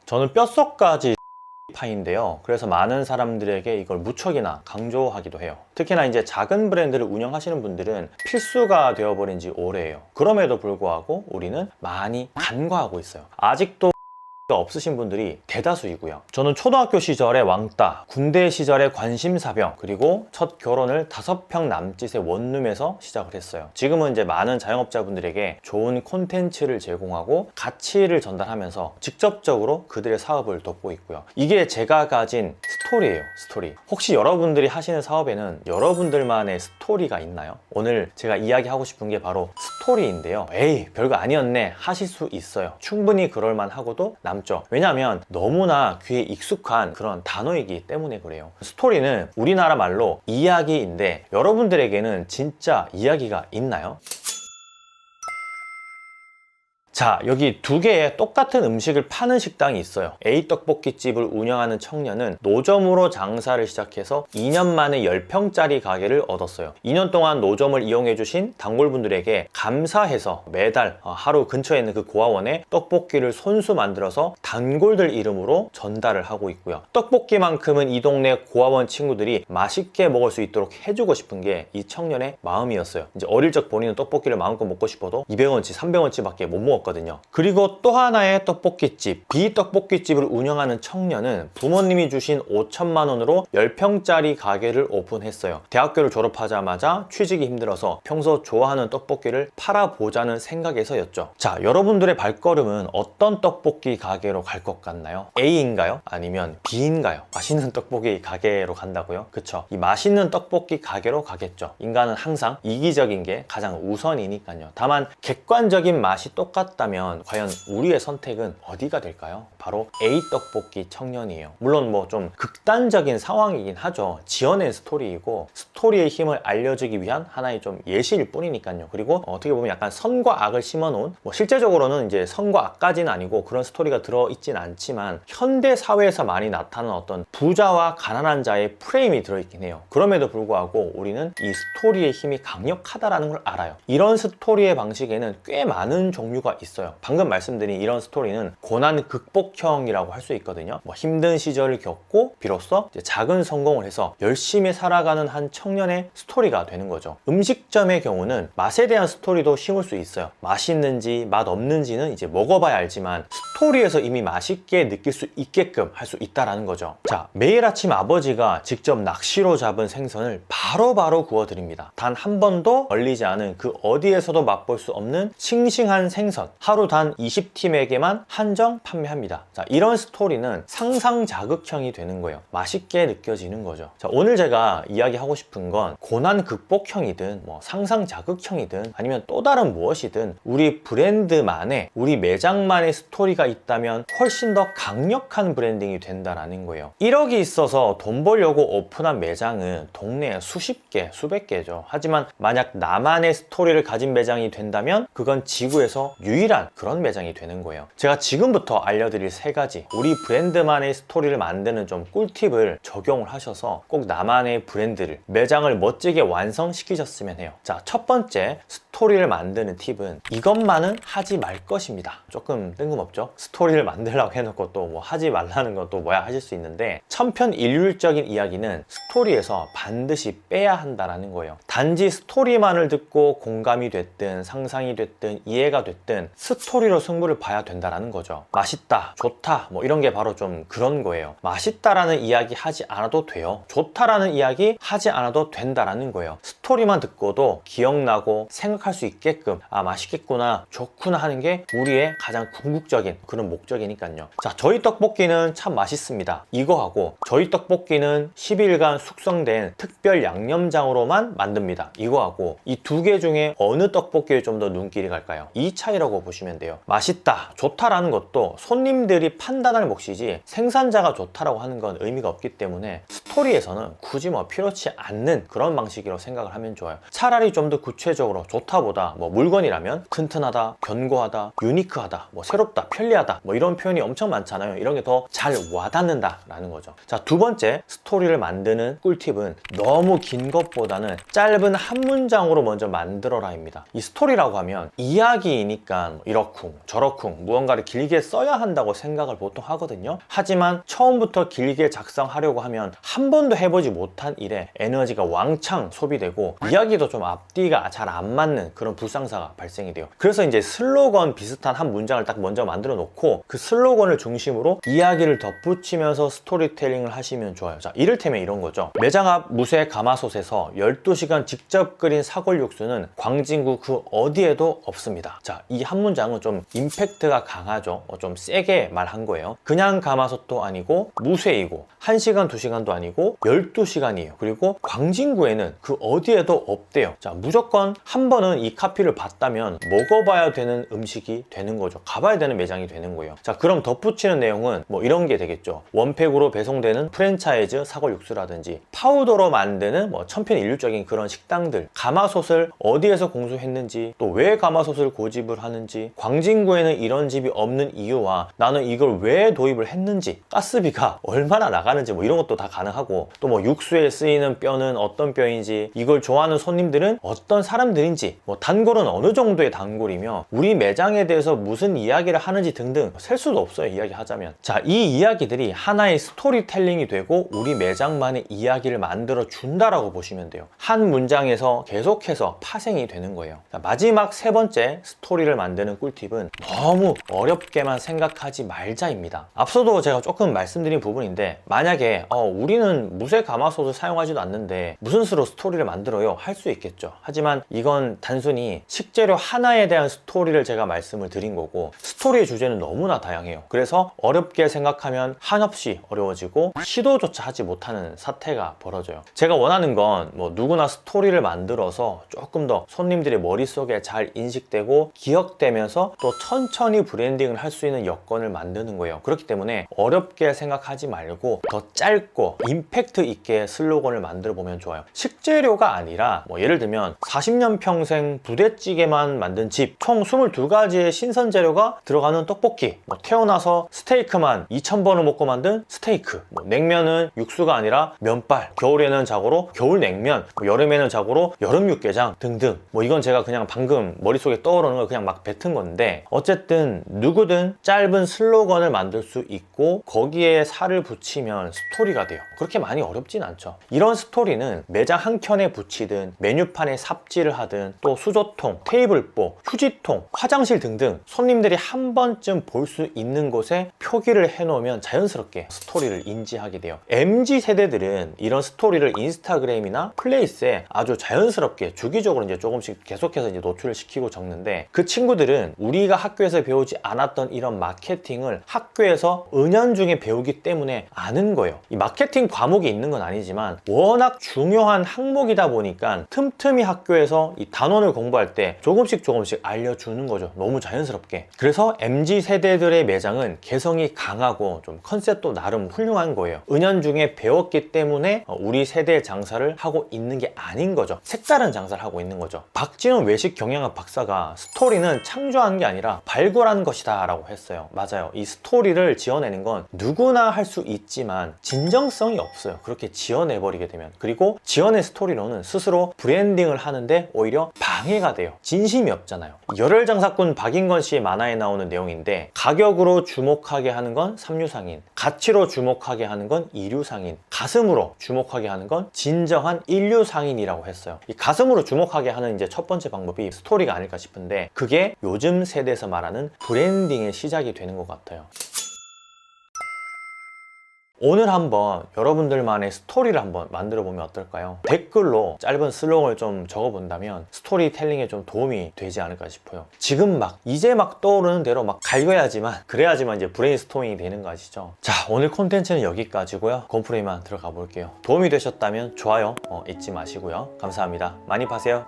저는 뼛속까지 파인데요. 그래서 많은 사람들에게 이걸 무척이나 강조하기도 해요. 특히나 이제 작은 브랜드를 운영하시는 분들은 필수가 되어버린 지 오래예요. 그럼에도 불구하고 우리는 많이 간과하고 있어요. 아직도 없으신 분들이 대다수이고요. 저는 초등학교 시절에 왕따, 군대 시절에 관심사병, 그리고 첫 결혼을 5평 남짓의 원룸에서 시작을 했어요. 지금은 이제 많은 자영업자분들에게 좋은 콘텐츠를 제공하고 가치를 전달하면서 직접적으로 그들의 사업을 돕고 있고요. 이게 제가 가진 스토리예요. 스토리. 혹시 여러분들이 하시는 사업에는 여러분들만의 스토리가 있나요? 오늘 제가 이야기하고 싶은 게 바로 스토리인데요. 에이, 별거 아니었네 하실 수 있어요. 충분히 그럴만 하고도 남죠. 왜냐하면 너무나 귀에 익숙한 그런 단어이기 때문에 그래요. 스토리는 우리나라 말로 이야기인데 여러분들에게는 진짜 이야기가 있나요? 자, 여기 두 개의 똑같은 음식을 파는 식당이 있어요. A 떡볶이집을 운영하는 청년은 노점으로 장사를 시작해서 2년 만에 10평짜리 가게를 얻었어요. 2년 동안 노점을 이용해주신 단골분들에게 감사해서 매달 하루 근처에 있는 그 고아원에 떡볶이를 손수 만들어서 단골들 이름으로 전달을 하고 있고요. 떡볶이만큼은 이 동네 고아원 친구들이 맛있게 먹을 수 있도록 해주고 싶은 게 이 청년의 마음이었어요. 이제 어릴 적 본인은 떡볶이를 마음껏 먹고 싶어도 200원치, 300원치밖에 못 먹었거든요. 그리고 또 하나의 떡볶이집, B 떡볶이집을 운영하는 청년은 부모님이 주신 5천만 원으로 10평짜리 가게를 오픈했어요. 대학교를 졸업하자마자 취직이 힘들어서 평소 좋아하는 떡볶이를 팔아보자는 생각에서였죠. 자, 여러분들의 발걸음은 어떤 떡볶이 가게로 갈 것 같나요? A인가요? 아니면 B인가요? 맛있는 떡볶이 가게로 간다고요? 그쵸? 이 맛있는 떡볶이 가게로 가겠죠. 인간은 항상 이기적인 게 가장 우선이니까요. 다만 객관적인 맛이 똑같다면 과연 우리의 선택은 어디가 될까요? 바로 A 떡볶이 청년이에요. 물론 뭐 좀 극단적인 상황이긴 하죠. 지어낸 스토리이고 스토리의 힘을 알려주기 위한 하나의 좀 예시일 뿐이니까요. 그리고 어떻게 보면 약간 선과 악을 심어놓은, 뭐 실제적으로는 이제 선과 악까지는 아니고 그런 스토리가 들어있진 않지만 현대 사회에서 많이 나타나는 어떤 부자와 가난한 자의 프레임이 들어있긴 해요. 그럼에도 불구하고 우리는 이 스토리의 힘이 강력하다라는 걸 알아요. 이런 스토리의 방식에는 꽤 많은 종류가 있어요. 방금 말씀드린 이런 스토리는 고난 극복형이라고 할 수 있거든요. 뭐 힘든 시절을 겪고 비로소 이제 작은 성공을 해서 열심히 살아가는 한 청년의 스토리가 되는 거죠. 음식점의 경우는 맛에 대한 스토리도 심을 수 있어요. 맛있는지 맛 없는지는 이제 먹어봐야 알지만 스토리에서 이미 맛있게 느낄 수 있게끔 할 수 있다라는 거죠. 자, 매일 아침 아버지가 직접 낚시로 잡은 생선을 바로바로 구워드립니다. 단 한 번도 얼리지 않은 그 어디에서도 맛볼 수 없는 싱싱한 생선, 하루 단 20팀에게만 한정 판매합니다. 자, 이런 스토리는 상상 자극형이 되는 거예요. 맛있게 느껴지는 거죠. 자, 오늘 제가 이야기하고 싶은 건 고난 극복형이든 뭐 상상 자극형이든 아니면 또 다른 무엇이든 우리 브랜드만의, 우리 매장만의 스토리가 있다면 훨씬 더 강력한 브랜딩이 된다라는 거예요. 1억이 있어서 돈 벌려고 오픈한 매장은 동네에 수십 개, 수백 개죠. 하지만 만약 나만의 스토리를 가진 매장이 된다면 그건 지구에서 유일한 그런 매장이 되는 거예요. 제가 지금부터 알려드릴 3가지 우리 브랜드만의 스토리를 만드는 좀 꿀팁을 적용을 하셔서 꼭 나만의 브랜드를, 매장을 멋지게 완성시키셨으면 해요. 자, 첫 번째 스토리를 만드는 팁은 이것만은 하지 말 것입니다. 조금 뜬금없죠? 스토리를 만들라고 해놓고 또 뭐 하지 말라는 것도 뭐야 하실 수 있는데, 천편일률적인 이야기는 스토리에서 반드시 빼야 한다라는 거예요. 단지 스토리만을 듣고 공감이 됐든 상상이 됐든 이해가 됐든 스토리로 승부를 봐야 된다라는 거죠. 맛있다, 좋다, 뭐 이런 게 바로 좀 그런 거예요. 맛있다라는 이야기 하지 않아도 돼요. 좋다라는 이야기 하지 않아도 된다라는 거예요. 스토리만 듣고도 기억나고 생각할 수 있게끔, 아 맛있겠구나, 좋구나 하는 게 우리의 가장 궁극적인 그런 목적이니까요. 자, 저희 떡볶이는 참 맛있습니다. 이거하고 저희 떡볶이는 10일간 숙성된 특별 양념장으로만 만듭니다. 이거하고 이 두 개 중에 어느 떡볶이에 좀 더 눈길이 갈까요? 이 차이라고 보시면 돼요. 맛있다, 좋다라는 것도 손님들이 판단할 몫이지 생산자가 좋다라고 하는 건 의미가 없기 때문에 스토리에서는 굳이 뭐 필요치 않는 그런 방식이라고 생각을 하면 좋아요. 차라리 좀 더 구체적으로 좋다보다 뭐 물건이라면 튼튼하다, 견고하다, 유니크하다, 뭐 새롭다, 편리하다, 뭐 이런 표현이 엄청 많잖아요. 이런 게 더 잘 와닿는다라는 거죠. 자, 두 번째 스토리를 만드는 꿀팁은 너무 긴 것보다는 짧은 한 문장으로 먼저 만들어라입니다. 이 스토리라고 하면 이야기이니까 일단 이러쿵 저러쿵 무언가를 길게 써야 한다고 생각을 보통 하거든요. 하지만 처음부터 길게 작성하려고 하면 한 번도 해보지 못한 일에 에너지가 왕창 소비되고 이야기도 좀 앞뒤가 잘 안 맞는 그런 불상사가 발생이 돼요. 그래서 이제 슬로건 비슷한 한 문장을 딱 먼저 만들어 놓고 그 슬로건을 중심으로 이야기를 덧붙이면서 스토리텔링을 하시면 좋아요. 자, 이를테면 이런 거죠. 매장 앞 무쇠 가마솥에서 12시간 직접 끓인 사골육수는 광진구 그 어디에도 없습니다. 자, 이 한 문장은 좀 임팩트가 강하죠. 좀 세게 말한 거예요. 그냥 가마솥도 아니고 무쇠이고 1시간 2시간도 아니고 12시간이에요. 그리고 광진구에는 그 어디에도 없대요. 자, 무조건 한 번은 이 카피를 봤다면 먹어봐야 되는 음식이 되는 거죠. 가봐야 되는 매장이 되는 거예요. 자, 그럼 덧붙이는 내용은 뭐 이런 게 되겠죠. 원팩으로 배송되는 프랜차이즈 사골육수라든지 파우더로 만드는 뭐 천편일률적인 그런 식당들, 가마솥을 어디에서 공수했는지, 또 왜 가마솥을 고집을 하는지, 광진구에는 이런 집이 없는 이유와 나는 이걸 왜 도입을 했는지, 가스비가 얼마나 나가는지 뭐 이런 것도 다 가능하고, 또 뭐 육수에 쓰이는 뼈는 어떤 뼈인지, 이걸 좋아하는 손님들은 어떤 사람들인지, 뭐 단골은 어느 정도의 단골이며 우리 매장에 대해서 무슨 이야기를 하는지 등등 셀 수도 없어요, 이야기하자면. 자, 이 이야기들이 하나의 스토리텔링이 되고 우리 매장만의 이야기를 만들어 준다라고 보시면 돼요. 한 문장에서 계속해서 파생이 되는 거예요. 자, 마지막 세 번째 스토리를 만드는 꿀팁은 너무 어렵게만 생각하지 말자입니다. 앞서도 제가 조금 말씀드린 부분인데, 만약에 우리는 무쇠 가마솥을 사용하지도 않는데 무슨 수로 스토리를 만들어요? 할 수 있겠죠. 하지만 이건 단순히 식재료 하나에 대한 스토리를 제가 말씀을 드린 거고, 스토리의 주제는 너무나 다양해요. 그래서 어렵게 생각하면 한없이 어려워지고 시도조차 하지 못하는 사태가 벌어져요. 제가 원하는 건 뭐 누구나 스토리를 만들어서 조금 더 손님들의 머릿속에 잘 인식되고 기억되면서 또 천천히 브랜딩을 할 수 있는 여건을 만드는 거예요. 그렇기 때문에 어렵게 생각하지 말고 더 짧고 임팩트 있게 슬로건을 만들어 보면 좋아요. 식재료가 아니라 뭐 예를 들면 40년 평생 부대찌개만 만든 집, 총 22가지의 신선 재료가 들어가는 떡볶이, 뭐 태어나서 스테이크만 2000번을 먹고 만든 스테이크, 뭐 냉면은 육수가 아니라 면발, 겨울에는 자고로 겨울 냉면, 뭐 여름에는 자고로 여름 육개장 등등. 뭐 이건 제가 그냥 방금 머릿속에 떠오르는 걸 그냥 막 뱉은 건데, 어쨌든 누구든 짧은 슬로건을 만들 수 있고 거기에 살을 붙이면 스토리가 돼요. 그렇게 많이 어렵진 않죠. 이런 스토리는 매장 한 켠에 붙이든 메뉴판에 삽질을 하든 또 수저통, 테이블보, 휴지통, 화장실 등등 손님들이 한 번쯤 볼 수 있는 곳에 표기를 해놓으면 자연스럽게 스토리를 인지하게 돼요. MZ세대들은 이런 스토리를 인스타그램이나 플레이스에 아주 자연스럽게 주기적으로 이제 조금씩 계속해서 이제 노출을 시키고 적는데, 그 친구들은 우리가 학교에서 배우지 않았던 이런 마케팅을 학교에서 은연중에 배우기 때문에 아는 거예요. 이 마케팅 과목이 있는 건 아니지만 워낙 중요한 항목이다 보니까 틈틈이 학교에서 이 단원을 공부할 때 조금씩 알려주는 거죠. 너무 자연스럽게. 그래서 MZ세대들의 매장은 개성이 강하고 좀 컨셉도 나름 훌륭한 거예요. 은연중에 배웠기 때문에 우리 세대의 장사를 하고 있는 게 아닌 거죠. 색다른 장사를 하고 있는 거죠. 박진원 외식 경영학 박사가 스토리는 창조하는 게 아니라 발굴하는 것이다 라고 했어요. 맞아요. 이 스토리를 지어내는 건 누구나 할 수 있지만 진정성이 없어요. 그렇게 지어내버리게 되면. 그리고 지어낸 스토리로는 스스로 브랜딩을 하는데 오히려 방해가 돼요. 진심이 없잖아요. 열혈장사꾼 박인권 씨의 만화에 나오는 내용인데, 가격으로 주목하게 하는 건 삼류상인, 가치로 주목하게 하는 건 이류상인, 가슴으로 주목하게 하는 건 진정한 인류상인이라고 했어요. 이 가슴으로 주목하게 하는 이제 첫 번째 방법이 스토리가 아닐까 싶은데, 그게 요즘 세대에서 말하는 브랜딩의 시작이 되는 것 같아요. 오늘 한번 여러분들만의 스토리를 한번 만들어 보면 어떨까요? 댓글로 짧은 슬로건을 좀 적어 본다면 스토리텔링에 좀 도움이 되지 않을까 싶어요. 지금 이제 막 떠오르는 대로 막 갈겨야지만, 그래야지만 이제 브레인스토밍이 되는 거 아시죠? 자, 오늘 콘텐츠는 여기까지고요. 곰프레이만 들어가 볼게요. 도움이 되셨다면 좋아요 잊지 마시고요. 감사합니다. 많이 파세요.